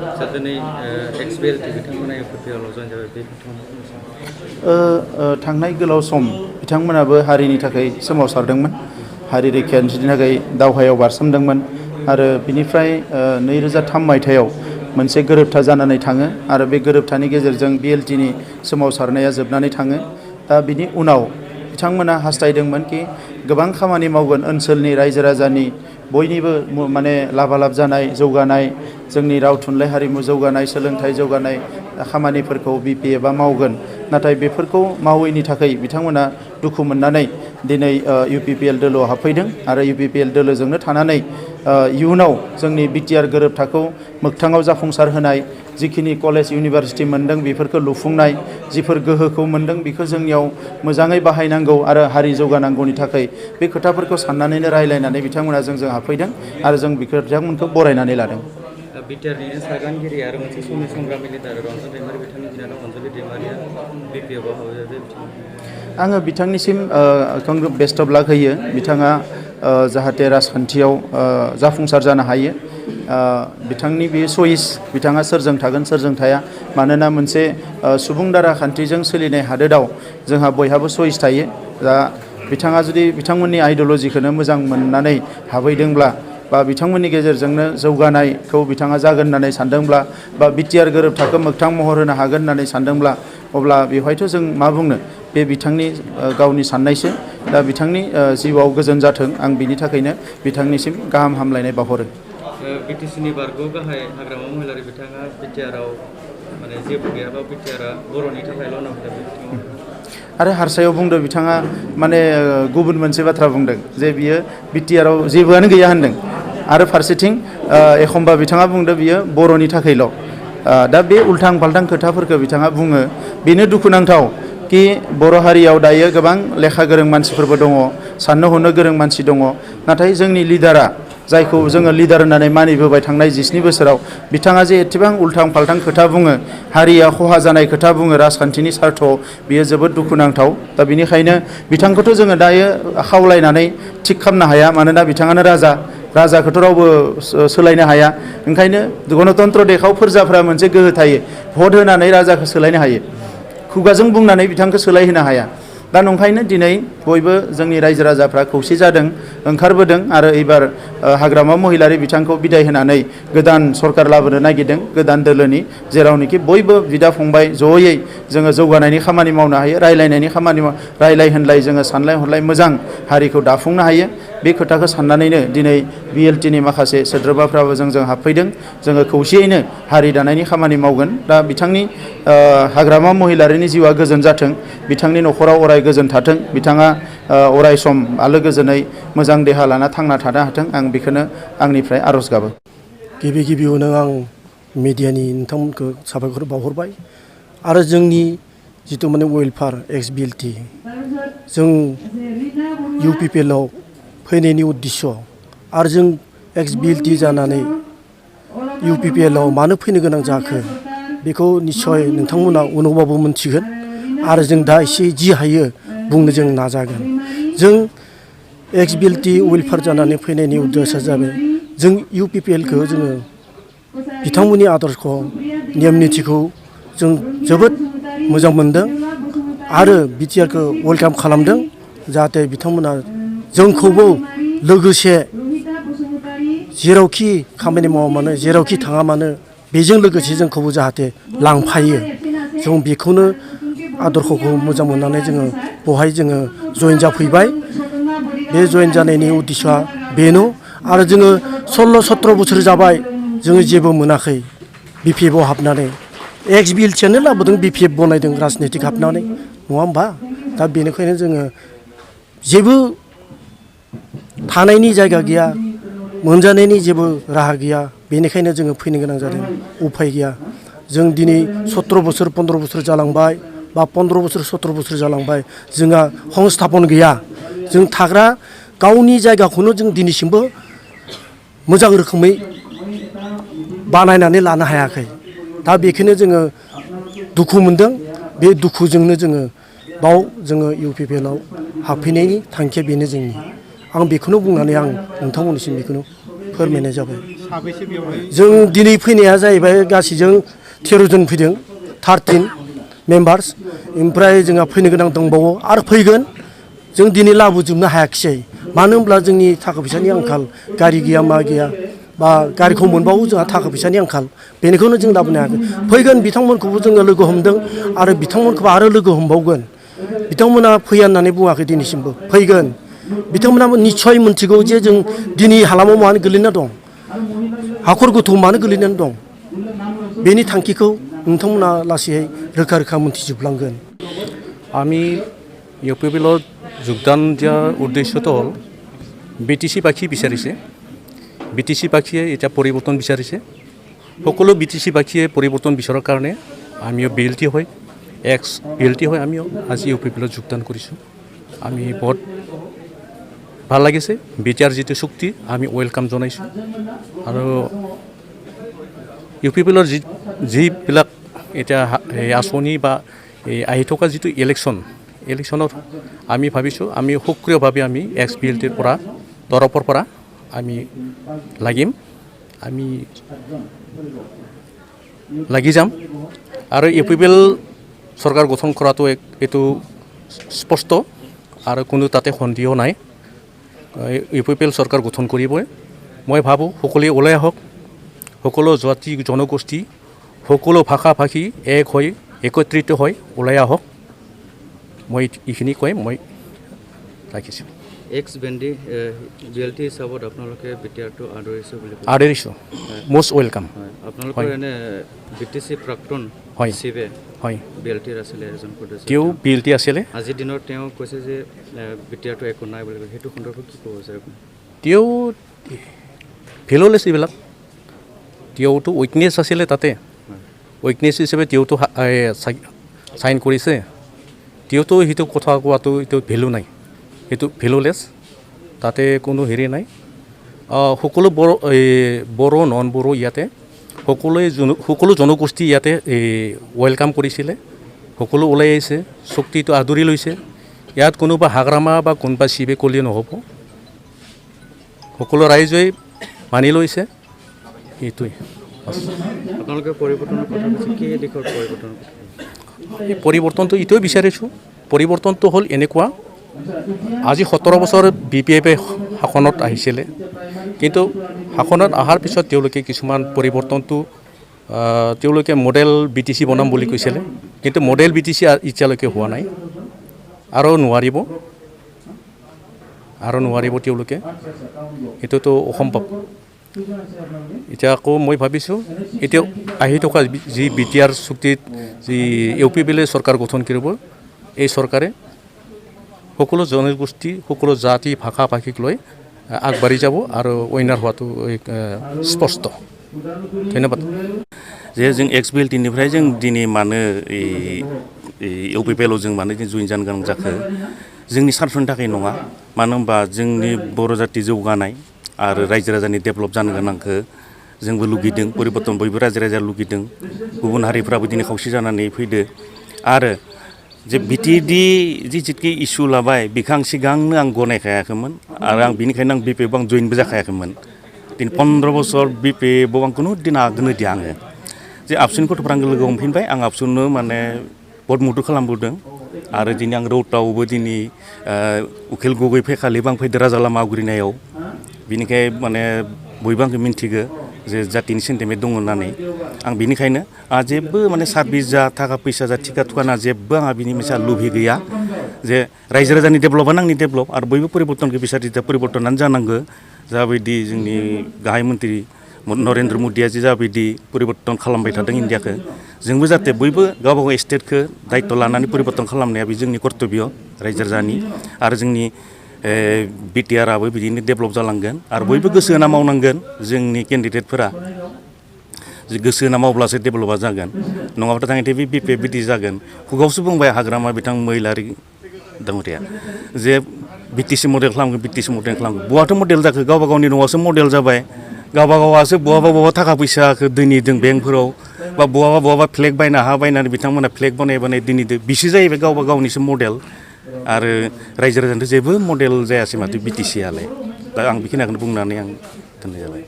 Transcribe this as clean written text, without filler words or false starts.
दिनै एक्सबिएलटि बिथांमोना इउपिपिएलआव जयेन जाबाय बे थांनाय गोलाव सम बिथांमोनाबो हारिनि थाखाय सोमावसारदोंमोन, हारि रैखानि थाखाय दावहायाव बारसोमदोंमोन आरो बिनिफ्राय 2003 मायथाइयाव मोनसे गोरोबथा जानानै थाङो आरो बे गोरोबथानि गेजेरजों बिएलटिनि सोमावसारनाया जोबनानै थाङो। दा बिनि उनाव बिथांमोना हास्थायदोंमोन कि गोबां खामानि मावगोन ओनसोलनि रायजो राजानि बयनिबो माने लाभालाब जानाय जौगानाय, जोंनि राव थुनलाइ हारिमु जौगानाय, सोलोंथाइ जौगानाय खामानिफोरखौ बिपिएफआ मावगोन। नाथाय बेफोरखौ मावैनि थाखाय बिथांमोना दुखु मोननानै दिनै इउपिपिएल दोलोआव हाबफैदों आरो इउपिपिएल दोलोजोंनो थानानै इयुनाव जोंनि बिटिआर गोरोबथाखौ मोगथाङाव जाफुंसार होनाय, जिखिनि कलेज इउनिभारसिटि मोनदों बेफोरखौ लुफुंनाय, जिफोर गोहोखौ मोनदों बेखौ जोंनियाव मोजाङै बाहायनांगौ आरो हारि जौगानांगौनि थाखाय बे खोथाफोरखौ साननानैनो रायलायनानै बिथांमोना जोंजों हाबफैदों आरो जों बिथांमोनखौ बरायनानै लादों। बिटिआरनिनो सागानगिरि आरो मोनसे समनि संग्रामि लिडार रन्जन दैमारि बिथांनि बिनानाव अनजलि दैमारिया बिपिएफआव हाबबाय बे बिथिङाव आङो बिथांनिसिम बेस्ट अफ लाक होयो। बिथाङा जाहाथे राजखान्थियाव जाफुंसार जानो हायो। बिथांनि बे चइस, बिथाङा सोरजों थागोन सोरजों थाया, मानोना मोनसे सुबुं दारा खान्थिजों सोलिनाय हादोराव जोंहा बयहाबो चइस थायो। दा बिथाङा जुदि बिथांमोननि आइडिअलजिखौनो मोजां मोननानै हाबहैदोंब्ला बा बिथांमोननि गेजेरजोंनो जौगानायखौ बिथाङा जागोन होननानै सानदोंब्ला बा बिटिआर गोरोबथाखौ मोगथां महर होनो हागोन होननानै सानदोंब्ला अब्ला बेवहायथ' जों मा बुंनो, बे बिथांनि गावनि साननायसो। दा बिथांनि जिउआव गोजोन जाथों, आं बिनि थाखायनो बिथांनिसिम गाहाम हामलायनाय बावहरो। बिटिसिनि बारग' गाहाय हाग्रामा महिलारि बिथाङा बिटिआरआव माने जेबो गैयाबा बिटिआरआ बर'नि थाखायल' होनना बुंदों बे बिथिङाव आरो हारसायाव बुंदों बिथाङा माने गुबुन मोनसे बाथ्रा बुंदों जे बियो बिटिआरआव जेबोआनो गैया होनदों आरो फारसेथिं एखमबा बिथाङा बुंदों बियो बर'नि थाखायल'। दा बे उल्थां फाल्थां खोथाफोरखौ बिथाङा बुङो। बेनो दुखुनांथाव कि बर' हारियाव दायो गोबां लेखा गोरों मानसिफोरबो दङ, साननो हनो गोरों मानसि दङ, नाथाय जोंनि लिडारा, जायखौ जोङो लिडार होननानै मानिबोबाय थांनाय 19 बोसोराव बिथाङा जे एसेबां उल्थां फाल्थां खोथा बुङो, हारिया खहा जानाय खोथा बुङो राजखान्थिनि सार्थआव, बियो जोबोद दुखुनांथाव। दा बेनिखायनो बिथांखौथ' जोङो दायो खावलायनानै थिग खालामनो हाया, मानोना बिथाङानो राजा, राजाखौथ' रावबो सोलायनो हाया। ओंखायनो गणतन्त्र देशआव फोरजाफ्रा मोनसे गोहो थायो, भट होनानै राजाखौ सोलायनो हायो, खुगाजों बुंनानै बिथांखौ सोलायहोनो हाया। दा नंखायनो दिनै बयबो जोंनि रायजो राजाफ्रा खौसे जादों, ओंखारबोदों आरो एबार हाग्रामा महिलारि बिथांखौ बिदाय होनानै गोदान सरकार लाबोनो नागिरदों, गोदान दोलोनि, जेरावनोखि बयबो बिदा फंबाय जयै जोङो जौगानायनि खामानि मावनो हायो, रायलायनायनि खामानि रायलाय होनलाय जोङो सानलाय हलाय मोजां हारिखौ दाफुंनो हायो। बे खोथाखौ साननानैनो दिनै बिएलटिनि माखासे सोद्रोमाफ्राबो जोंजों हाबफैदों। जोङो खौसेयैनो हारि दानायनि खामानि मावगोन। दा बिथांनि हाग्रामा महिलारिनि जिउआ गोजोन जाथों, बिथांनि न'खराव अराय गोजोन थाथों, बिथाङा अराय सम आलो गोजोनै मोजां देहा लाना थांना थानो हाथों, आं बेखौनो आंनिफ्राय आर'ज गाबो। गिबियावनो आं मिडियानि नोंथांमोनखौ साबायखर बावहरबाय आरो जोंनि जिथु माने वेलफेयार एक्सबिएलटि जों इउपिपिएलआव फैनायनि उद्देश्य आरो जों एक्सबिएलटि जानानै इउपिपिएलआव मानो फैनो गोनां जाखो बेखौ निस्सय नोंथांमोना उनावबाबो मोनथिगोन आरो जों दा एसे जि हायो बुंनो जों नाजागोन। जों एक्सबिएलटि वेलफेयार जानानै फैनायनि उद्देश्यआ जाबाय जों इउपिपिएलखौ जोङो बिथांमोननि आदर्शखौ नेम निथिखौ जों जोबोद मोजां मोनदों आरो बिटिआरखौ वेलकाम खालामदों, जाहाथे बिथांमोना जोंखौबो लोगोसे जेरावखि खामानि मावा मानो, जेरावखि थाङा मानो बेजों लोगोसे जोंखौबो जाहाथे लांफायो। जों बेखौनो आदर्शखौ मोजां मोननानै जोङो बेवहाय जोङो जयेन जाफैबाय। बे जयेन जानायनि उद्देश्यआ बेनो आरो जोङो 16-17 बोसोर जाबाय जोङो जेबो मोनाखै बिपिएफआव हाबनानै। एक्सबिएलटियानो लाबोदों बिपिएफ बनायदों राजनितिक हाबनानै, नङा होमबा? दा बेनिखायनो जोङो जेबो थानायनि जायगा गैया, मोनजानायनि जेबो राहा गैया, बेनिखायनो जोङो फैनो गोनां जादों, उफाय गैया। जों दिनै 17 बोसोर 15 बोसोर जालांबाय बा 15 बोसोर 17 बोसोर जालांबाय, जोंहा संस्थापन गैया, जों थाग्रा गावनि जायगाखौनो जों दिनैसिमबो मोजां रोखोमै बानायनानै लानो हायाखै। दा बेखौनो जोङो दुखु मोनदों, बे दुखुजोंनो जोङो बाव जोङो इउपिपिएलआव हाबफैनायनि थांखिया बेनो जोंनि। आं बेखौनो बुंनानै आं नोंथांमोननिसिम बेखौनो फोरमायनाय जाबाय। जों दिनै फैनाया जाहैबाय गासैजों 13 जन फैदों 13 मेम्बार्स ओमफ्राय जोंहा फैनो गोनां दंबावो आरो फैगोन जों दिनै लाबोजोबनो हायाखिसै मानो होनब्ला जोंनि थाखा फैसानि आंखाल गारि गैया मा गैया बा गारिखौ मोनबावो जोंहा थाखा फैसानि आंखाल बेनिखौनो जों लाबोनो हायाखै फैगोन बिथांमोनखौबो जोङो लोगो हमदों आरो बिथांमोनखौबो आरो लोगो हमबावगोन बिथांमोना फैया होननानै बुङाखै दिनैसिमबो फैगोन बिथांमोनाबो निस्सय मोनथिगौ जे जों दिनै हालामाव मानो गोलैना दं हाखर गोथौ मानो गोलैनानै दं बेनि थांखिखौ नोंथांमोना लासैयै रोखा रोखा मोनथिजोबलांगोन আমি ইউপিপিএলত যোগদান দিয়াৰ উদ্দেশ্যটো হ'ল বিটিচি পাখি বিচাৰিছে বিটিচি পাখিয়ে এতিয়া পৰিৱৰ্তন বিচাৰিছে সকলো বিটিচি পাখিয়ে পৰিৱৰ্তন বিচৰাৰ কাৰণে আমিও বিএলটি হয় এক্স বিএলটি হয় আমিও আজি ইউপিপিএলত যোগদান কৰিছোঁ আমি বহুত ভাল লাগিছে বিটিআৰ যিটো চুক্তি আমি ৱেলকাম জনাইছোঁ আৰু ইউপিপিএলৰ যিবিলাক এতিয়া আঁচনি বা আহি থকা যিটো ইলেকশ্যনত আমি ভাবিছোঁ আমি সক্ৰিয়ভাৱে আমি এক্স বিএলটিৰ পৰা তৰফৰ পৰা আমি লাগিম আমি লাগি যাম আৰু ইউপিপিএল চৰকাৰ গঠন কৰাটো এইটো স্পষ্ট আৰু কোনো তাতে সন্দেহ নাই ইউপিপিএল চৰকাৰ গঠন কৰিবই মই ভাবোঁ সকলোৱে ওলাই আহক সকলো জাতি জনগোষ্ঠী সকলো ভাষা ভাষী এক হৈ একত্ৰিত হৈ ওলাই আহক মই এইখিনি কৈ মই ৰাখিছোঁ এক্স বেণ্ডি বিএলটি হিচাপত আপোনালোকে বিটিআৰটো আদৰিছোঁ বুলি আদৰিছোঁ মষ্ট ৱেলকাম আপোনালোকৰ এনে বিটিচি প্ৰাক্তন শিৱে হয় বিএলটিৰ আছিলে এজন সদস্য তেওঁ বিএলটি আছিলে আজিৰ দিনত তেওঁ কৈছে যে বিটিআৰটো একো নাই বুলি সেইটো সন্দৰ্ভত কি ক'ব বিচাৰে তেওঁ ফেল'লেছ এইবিলাক তেওঁতো উইকনেছ আছিলে তাতে উইকনেছ হিচাপে তেওঁতো চাইন কৰিছে তেওঁতো সেইটো কথা কোৱাটো এইটো ভেলু নাই সেইটো ভেলুলেছ তাতে কোনো হেৰি নাই সকলো বড়ো নন বড়ো ইয়াতে সকলো জনগোষ্ঠী ইয়াতে ৱেলকাম কৰিছিলে সকলো ওলাই আহিছে চুক্তিটো আদৰি লৈছে ইয়াত কোনোবা হাগ্ৰামা বা কোনোবা শিৱে ক'লে নহ'ব সকলো ৰাইজে মানি লৈছে এইটোৱে আপোনালোকে পৰিৱৰ্তনৰ কথা কৈছে কি দিশৰ পৰিৱৰ্তনৰ কথা এই পৰিৱৰ্তনটো এইটোৱে বিচাৰিছোঁ পৰিৱৰ্তনটো হ'ল এনেকুৱা আজি 17 বছৰ BPF শাসনত আহিছিলে কিন্তু শাসনত অহাৰ পিছত তেওঁলোকে কিছুমান পৰিৱৰ্তনটো তেওঁলোকে মডেল BTC বনাম বুলি কৈছিলে কিন্তু মডেল BTC এতিয়ালৈকে হোৱা নাই আৰু নোৱাৰিব তেওঁলোকে এইটোতো অসম্ভৱ এতিয়া আকৌ মই ভাবিছোঁ এতিয়া আহি থকা যি বিটিআৰ চুক্তিত যি ইউপিপিএলে চৰকাৰ গঠন কৰিব এই চৰকাৰে সকলো জনগোষ্ঠী সকলো জাতি ভাষা ভাষীক লৈ আগবাঢ়ি যাব আৰু উইনাৰ হোৱাটো স্পষ্ট ধন্যবাদ जे जों एक्स बिएलटिनिफ्राय जों दिनै मानो इउपिपिएलआव जों मानो जइन जानो गोनां जाखो जोंनि सानफ्रोमनि थाखाय नङा मानो होनबा जोंनि बर' जाति जौगानाय आरो रायजो राजानि डेभेलप जानो गोनांखौ जोंबो लुगैदों परिबर्तन बयबो रायजो राजाया लुगैदों गुबुन हारिफ्राबो दिनै खौसे जानानै फैदो आरो जे बिटिएडि जितकि इसु लाबाय बेखौ आं सिगांनो आं गनायखायाखैमोन आरो आं बेनिखायनो आं बिपिएफआव आं जइनबो जाखायाखैमोन दिनै 15 बोसोर बिपिएफआव आं खुनु दिन आगोनो दिया आङो जे आबसुनि गथ'फ्रा आं लोगो हमफिनबाय आं आबसुनो माने बहुत मदद खालामबोदों आरो दिनै आं रौतायावबो दिनै उखिल गगै फैखालिबो आं फैदो राजा लामा आवग्रिनायाव बिनिखाय माने बयबो आंखौ मिन्थिगो जे जातिनि सेन्टिमेन्ट दङ होननानै आं बिनिखायनो जेबो माने सार्भिस जा थाखा फैसा जा थिखा थुखाना जेबो आंहा बिनि मोनसे लुबि गैया जे रायजो राजानि डेभेलपआनो आंनि डेभेलप आरो बयबो परिबर्तनखौ बिसारिदा परिबर्तनानो जानांगौ जाबायदि जोंनि गाहाय मन्त्रि नरेन्द्र मदिया जे जाबायदि परिबर्तन खालामबाय थादों इन्डियाखौ जोंबो जाहाथे बयबो गावबा गाव स्टेटखौ दायित्व लानानै परिबर्तन खालामनाया बे जोंनि कर्तब्य रायजो राजानि आरो जोंनि बिटिआरआबो बिदिनो डेभेलप जालांगोन आरो बयबो गोसो होना मावनांगोन जोंनि केन्डिडेटफोरा गोसो होना मावब्लासो डेभेलपआ जागोन नङाबाथ' थाङै बे बिपिएफ बिदि जागोन खुगावसो बुंबाय हाग्रामा बिथां महिलारि दाङरिया जे बिटिसि मडेल खालामगोन बिटिसि मडेल खालामगोन बहाथ' मडेल जाखो गावबा गावनि न'आवसो मडेल जाबाय गावबा गावासो बहाबा थाखा फैसाखौ दोनैदों बेंकफोराव बा बहाबा फ्लेग बायना हा बायनानै बिथांमोना फ्लेग बानाय दोनैदों बिसो जाहैबाय गावबा गावनिसो मडेल आरो रायजो राजानिथ' जेबो मडेल जायासै माथो बिटिसिआलाय दा आं बेखिनिखौनो बुंनानै आं दोननाय जाबाय